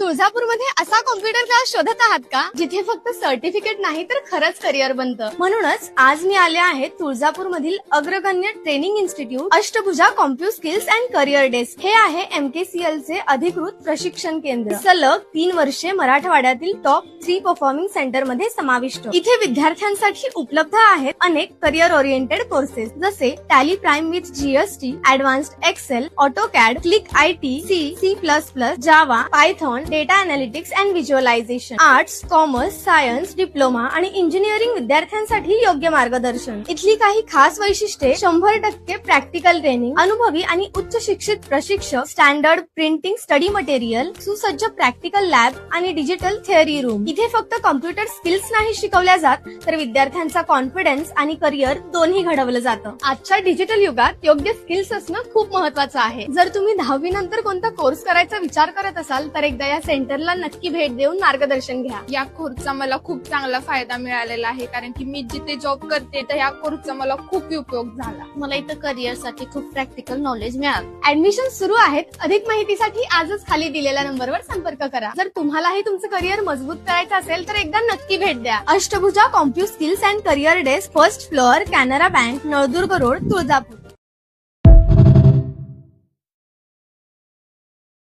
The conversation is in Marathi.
तुळजापूरमध्ये असा कॉम्प्युटर क्लास शोधत आहात का जिथे फक्त सर्टिफिकेट नाही तर खरंच करिअर बनतं. म्हणूनच आज मी आले आहे तुळजापूर मधील अग्रगण्य training institute Ashtabhuja compu skills and career desk. हे आहे MKCL चे अधिकृत प्रशिक्षण केंद्र. सलग 3 वर्षे मराठवाड्यातील टॉप 3 परफॉर्मिंग सेंटर मध्ये समाविष्ट. इथे विद्यार्थ्यांसाठी उपलब्ध आहेत अनेक करिअर ओरिएंटेड कोर्सेस जसे Tally Prime with GST, advanced Excel, AutoCAD, click IT, C++, Java, Python, data analytics and visualisation, arts, commerce, science, diploma आणि इंजिनिअरिंग विद्यार्थ्यांसाठी योग्य मार्गदर्शन. इथली काही खास वैशिष्ट्ये: 100% प्रॅक्टिकल ट्रेनिंग, अनुभवी आणि उच्च शिक्षित प्रशिक्षक, स्टँडर्ड प्रिंटिंग स्टडी मटेरियल, सुसज्ज प्रॅक्टिकल लॅब आणि डिजिटल थिअरी रूम. इथे फक्त कॉम्प्युटर स्किल्स नाही शिकवल्या जात तर विद्यार्थ्यांचा कॉन्फिडन्स आणि करिअर दोन्ही घडवलं जातं. आजच्या डिजिटल युगात योग्य स्किल्स असणं खूप महत्वाचं आहे. जर तुम्ही 10वी नंतर कोणता कोर्स करायचा विचार करत असाल तर एकदा या सेंटरला नक्की भेट देऊन मार्गदर्शन घ्या. या कोर्सचा मला खूप चांगला फायदा मिळालेला आहे, कारण की मी जिथे जॉब करते तर या कोर्सचा मला खूप उपयोग झाला. मला इथं करिअर साठी खूप प्रॅक्टिकल नॉलेज मिळालं. ऍडमिशन सुरू आहेत. अधिक माहितीसाठी आजच खाली दिलेल्या नंबरवर संपर्क करा. जर तुम्हालाही तुमचं करिअर मजबूत करायचं असेल तर एकदा नक्की भेट द्या. Ashtabhuja compu skills and career desk, first floor, Canara bank, Naldurg road, Tuljapur.